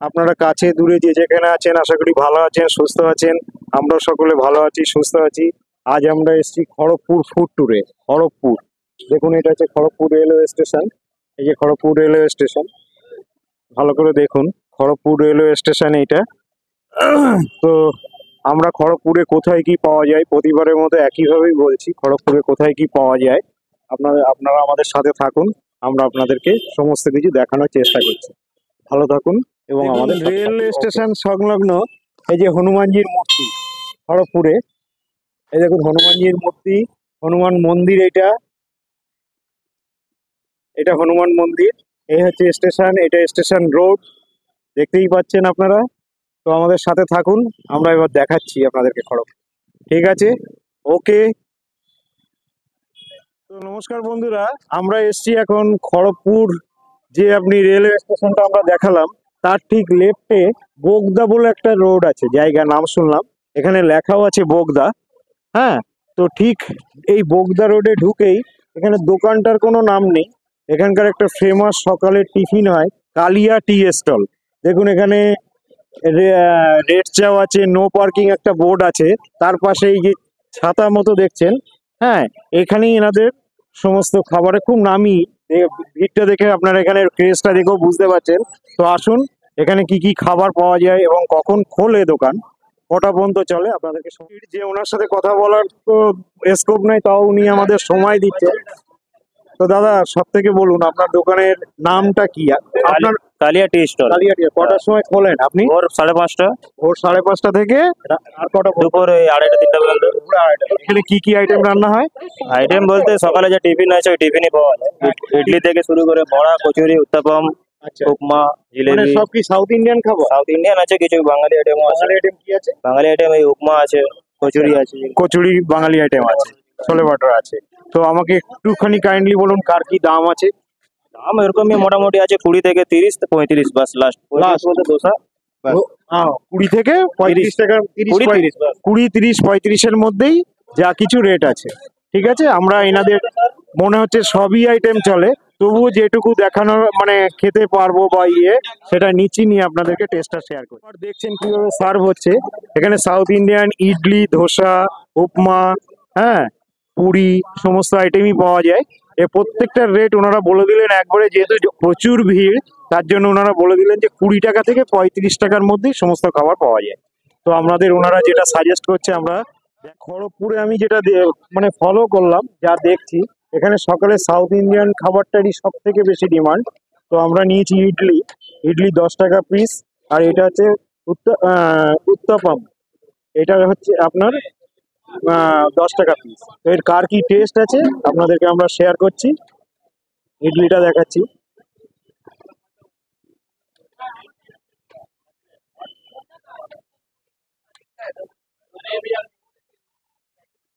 আপনারা কাছে দূরে যে যেখানে আছেন আশা করি ভালো আছেন, সুস্থ আছেন। আমরা সকলে ভালো আছি, সুস্থ আছি। আজ আমরা এসেছি খড়গপুর ফুড ট্যুরে। খড়গপুর, দেখুন এটা হচ্ছে খড়গপুর রেলওয়ে স্টেশন। এই যে খড়গপুর রেলওয়ে স্টেশন, ভালো করে দেখুন। খড়গপুর রেলওয়ে স্টেশন এইটা। তো আমরা খড়গপুরে কোথায় কি পাওয়া যায় প্রতিবারের মতো একইভাবেই বলছি, খড়গপুরে কোথায় কি পাওয়া যায় আপনারা আমাদের সাথে থাকুন। আমরা আপনাদেরকে সমস্ত কিছু দেখানোর চেষ্টা করছি। ভালো থাকুন এবং আমাদের রেল স্টেশন সংলগ্ন এই যে হনুমানজির মূর্তি খড়গপুরে। এই দেখুন হনুমানজির মূর্তি, হনুমান মন্দির। এটা এটা হনুমান মন্দির। এই হচ্ছে স্টেশন, এটা স্টেশন রোড, দেখতেই পাচ্ছেন আপনারা। তো আমাদের সাথে থাকুন, আমরা এবার দেখাচ্ছি আপনাদেরকে খড়গপুর। ঠিক আছে, ওকে। তো নমস্কার বন্ধুরা, আমরা এসছি এখন খড়গপুর। যে আপনি রেলওয়ে স্টেশনটা আমরা দেখালাম, তার ঠিক লেফটে বোগদা বলে একটা রোড আছে, জায়গা নাম শুনলাম, এখানে লেখাও আছে বোগদা। হ্যাঁ, তো ঠিক এই বোগদা রোডে ঢুকেই এখানে দোকানটার কোনো নাম নেই। এখানকার একটা ফেমাস সকালের টিফিন হয় কালিয়া টি স্টল। দেখুন এখানে রেড চাও আছে, নো পার্কিং একটা বোর্ড আছে, তার পাশে এই যে ছাতা মতো দেখছেন। হ্যাঁ, এখানেই এনাদের সমস্ত খাবারে খুব নামি। ভিড়টা দেখে আপনারা এখানে ক্রেজটা দেখেও বুঝতে পারছেন। তো আসুন, এখানে কি কি খাবার পাওয়া যায় এবং কখন খোলে দোকান, কটা পর্যন্ত চলে, আপনাদেরকে যে ওনার সাথে কথা বলার তো স্কোপ নাই, তাও উনি আমাদের সময় দিচ্ছেন। তো দাদা, সব থেকে বলুন আপনার দোকানের নামটা কি? আপনার কালিয়া টি স্টল। কালিয়া টি কটার সময় খোলেন আপনি? ভোর 5:30টা। ভোর 5:30 থেকে আর কটা পর্যন্ত? দুপুর ওই 2:30-3টা পর্যন্ত। দুপুরে 2:30। এখানে কি কি আইটেম রান্না হয়? আইটেম বলতে সকালে যে টিফিন আছে ওই টিফিনই পাওয়া যায়। ইডলি থেকে শুরু করে বড়া, কচুরি, উত্তাপম, আচ্ছা, উপমা, মানে জিলেবি। সব কি সাউথ ইন্ডিয়ান খাবার? সাউথ ইন্ডিয়ান আছে, কিছু বাঙালি আইটেমও আছে। বাঙালি আইটেম কি আছে? বাঙালি আইটেম এই উপমা আছে, কচুরি আছে। কচুরি বাঙালি আইটেম আছে, ছোলে বাটার আছে। তো আমাকে একটুখানি কাইন্ডলি বলুন কার কি দাম আছে? দাম এরকমই মোটামুটি আছে 20 থেকে 30, 35 বাস লাস্ট। Last? বলতে দোসা বাস। 20 থেকে 35 টাকা, 20, 30 বাস। 20, 30, 35-এর মধ্যেই যা কিছু রেট আছে। ঠিক আছে, আমরা এনাদের মনে হচ্ছে সবই আইটেম চলে, তবুও যেটুকু দেখানো মানে খেতে পারবো বা সেটা নিচ্ছি, নিয়ে আপনাদেরকে টেস্টটা শেয়ার করি। আর দেখছেন কিভাবে সার্ভ হচ্ছে। এখানে সাউথ ইন্ডিয়ান ইডলি, ধোসা, উপমা, হ্যাঁ, পুরি, সমস্ত আইটেমই পাওয়া যায়। এ প্রত্যেকটার রেট ওনারা বলে দিলেন একবারে, যেহেতু প্রচুর ভিড় তার জন্য ওনারা বলে দিলেন যে 20 টাকা থেকে 35 টাকার মধ্যেই সমস্ত খাবার পাওয়া যায়। তো আমাদের ওনারা যেটা সাজেস্ট করছে, আমরা খড়গপুরে আমি যেটা মানে ফলো করলাম, যা দেখছি এখানে সকালে সাউথ ইন্ডিয়ান খাবারটারই সব থেকে বেশি ডিমান্ড। তো আমরা নিয়েছি ইডলি। ইডলি 10 টাকা পিস। আর এটা হচ্ছে উত্তাপাম, এটা হচ্ছে আপনার 10 টাকা পিস। তো এর কার কি টেস্ট আছে আপনাদেরকে আমরা শেয়ার করছি। ইডলিটা দেখাচ্ছি।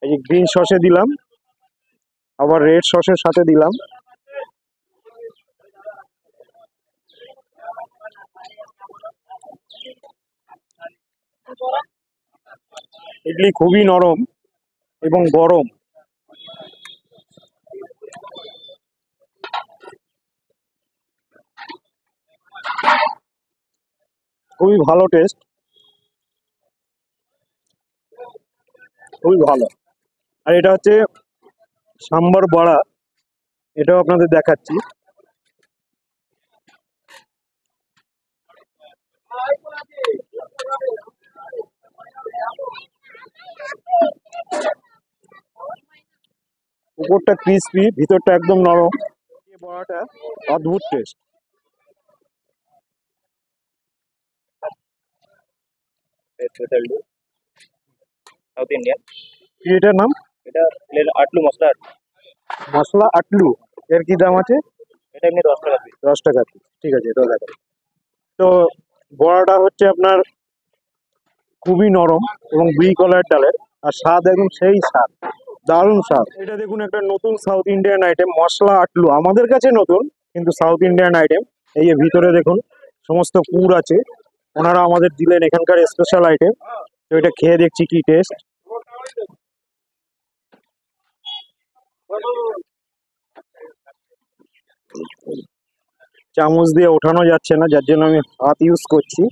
এই যে গ্রিন সসে দিলাম, আবার রেড সসের সাথে দিলাম। ইডলি খুবই নরম এবং গরম। খুবই ভালো টেস্ট, খুবই ভালো। আর এটা হচ্ছে সাম্বার বড়া, এটাও আপনাদের দেখাচ্ছি। উপরটা ক্রিসপি, ভিতরটা একদম নরম। এই বড়াটা অদ্ভুত টেস্ট। South Indian. কি এটার নাম? এটা আটলু মশলা। মশলা আটলু। এর কি দাম আছে? এটা এমনি 10 টাকা পিস। 10 টাকা পিস। ঠিক আছে, এটা দেখো। তো বড়াটা হচ্ছে আপনার খুবই নরম এবং বিড়ি কলার ডালের, আর স্বাদ একদম সেই স্বাদ, দারুণ স্বাদ। এটা দেখুন একটা নতুন সাউথ ইন্ডিয়ান আইটেম, মশলা আটলু, আমাদের কাছে নতুন কিন্তু সাউথ ইন্ডিয়ান আইটেম। এই যে ভিতরে দেখুন সমস্ত পুর আছে, ওনারা আমাদের দিলেন এখানকার স্পেশাল আইটেম। তো এটা খেয়ে দেখছি কি টেস্ট। চামচ দিয়ে ওঠানো যাচ্ছে না, যার জন্য আমি হাত ইউজ করছি।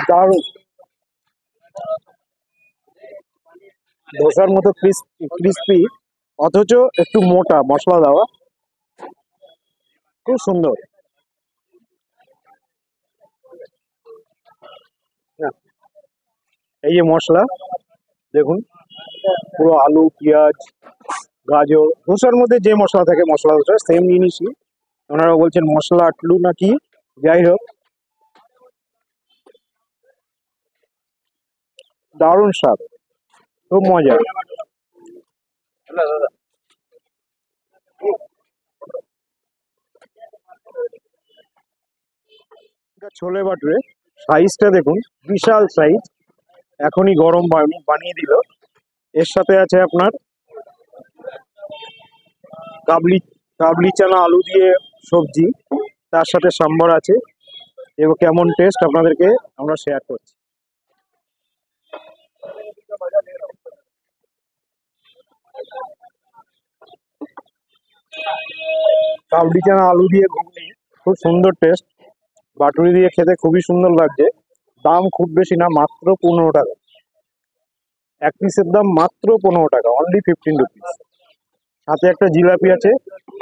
দারুণ, ধোসার মতো ক্রিস্পি, অথচ একটু মোটা, মশলা দেওয়া, খুব সুন্দর। না, এই যে মশলা দেখুন, পুরো আলু, পেঁয়াজ, গাজর, ধোসার মধ্যে যে মশলা থাকে মশলা ধোসা সেম জিনিসই। ওনারা বলছেন মশলা আটলু নাকি, যাই হোক দারুণ স্বাদ, খুব মজা। ছোলে বাটুরে সাইজটা দেখুন, বিশাল সাইজ, এখনই গরম বানিয়ে দিল। এর সাথে আছে আপনার কাবলি কাবলি চানা আলু দিয়ে সবজি, তার সাথে সাম্বার আছে, এবং কেমন টেস্ট আপনাদেরকে আমরা শেয়ার করছি। কাবলি চানা আলু দিয়ে ঘুগনি, খুব সুন্দর টেস্ট, বাটুরি দিয়ে খেতে খুবই সুন্দর লাগছে। দাম খুব বেশি না, মাত্র 15 টাকা। এক পিসের দাম মাত্র 15 টাকা, অনলি 15 রুপিস। সাথে একটা জিলাপি আছে,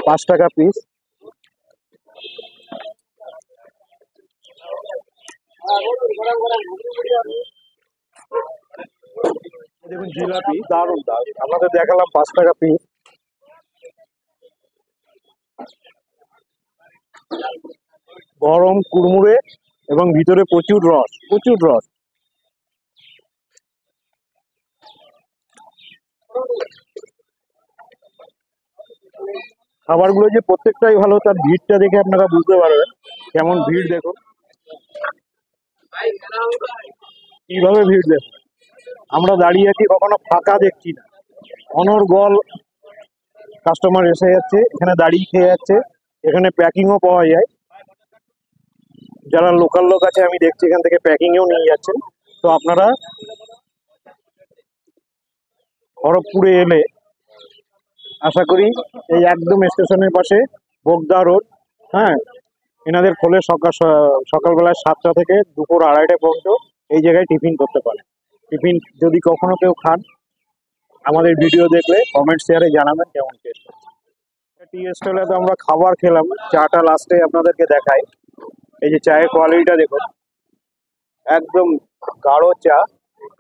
5 টাকা পিস। দেখুন জিলাপি, দারুণ দারুণ, আপনাদের দেখালাম 5 টাকা পিস। গরম, কুড়মুড়ে, এবং ভিতরে প্রচুর রস, প্রচুর রস। খাবারগুলো যে প্রত্যেকটাই ভালো, তার ভিড়টা দেখে আপনারা বুঝতে পারবেন কেমন ভিড়। দেখুন কিভাবে ভিড়, দেখুন আমরা দাঁড়িয়ে আছি, কখনো ফাঁকা দেখছি না, অনর্গল কাস্টমার এসে যাচ্ছে, এখানে দাঁড়িয়ে খেয়ে যাচ্ছে। এখানে প্যাকিংও পাওয়া যায়, যারা লোকাল লোক আছে আমি দেখছি এখান থেকে প্যাকিংও নিয়ে যাচ্ছেন। তো আপনারা খড়গপুরে এলে আশা করি এই একদম স্টেশনের পাশে বোগদা রোড, হ্যাঁ, এনাদের খোলে সকালবেলায় 7টা থেকে দুপুর 2:30 পর্যন্ত। এই জায়গায় টিফিন করতে পারে। টিফিন যদি কখনো কেউ খান, আমাদের ভিডিও দেখলে কমেন্ট শেয়ারে জানাবেন কেমন টেস্ট। টি স্টলে তো আমরা খাবার খেলাম, চাটা লাস্টে আপনাদেরকে দেখাই। এই যে চায়ের কোয়ালিটিটা দেখুন, একদম গাঢ় চা,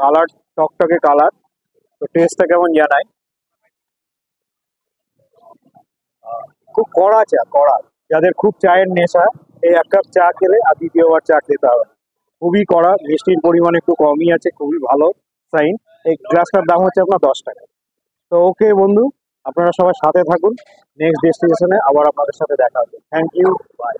কালার টকটকে কালার। তো টেস্টটা কেমন জানাই। খুব কড়া চা, কড়া, যাদের খুব চায়ের নেশা, এই 1 কাপ চা খেলে আর দ্বিতীয়বার চা খেতে হবে। খুবই কড়া, মিষ্টির পরিমাণ একটু কমই আছে, খুবই ভালো সাইন। এই গ্লাসটার দাম হচ্ছে আপনার 10 টাকা। তো ওকে বন্ধু, আপনারা সবাই সাথে থাকুন, নেক্সট ডেস্টিনেশনে আবার আপনাদের সাথে দেখা হবে। Thank you, by.